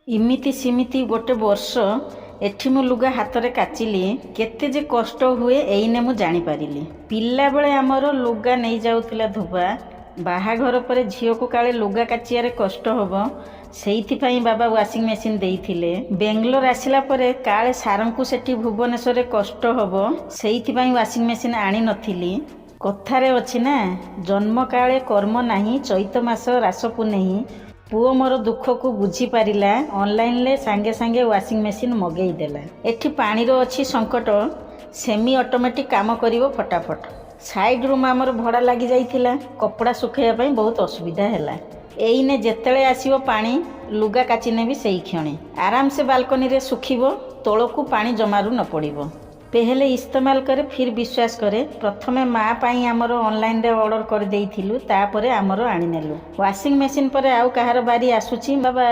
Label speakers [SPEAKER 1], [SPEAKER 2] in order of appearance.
[SPEAKER 1] इमिति सिमिति गोटे वर्ष एठी मु लुगा हाथ रे काचिली केते जे कष्ट हुए एइने मु जानी पारिली। पिला बेले आमर लुगा नहीं जाउतिला धुबा बाहाघर पर झील को काले लुगा काचियारे कष्ट होबो सेइथिपाई बाबा वाशिंग मेसिन देइथिले। बेंगलोर आसिला परे काले सारंकु सेठी भुवनेश्वर रे कष्ट होबो सेइथिपाई वाशिंग मेसिन आनी नथिली। कथारे अछि ना जन्म काले कर्म नाही चैत मास रास पुनेही। पुओ मोर दुख को बुझी पारिला ऑनलाइन ले सांगे सांगे वाशिंग मेसिन मगेई देला। एठी पानी रो अछि संकट सेमी ऑटोमेटिक काम करिवो फटाफट। साइड रूम आमर भड़ा लगी जाइथिला कपड़ा सुखाइया पई बहुत असुविधा हैला। एइने जेतेले आसीबो पानी लुगा काचिने भी सेई क्षणे आराम से बालकनी रे सुखिबो तोळकू पानी जमारू न पड़िबो। पहले इस्तेमाल करे फिर विश्वास करे। प्रथमे माँ पाई आमर ऑनलाइन रे ऑर्डर कर देइथिलु तापरे आमर आनी नेलु। वाशिंग मेसिन पर आउ कहार बारी आसुची बाबा।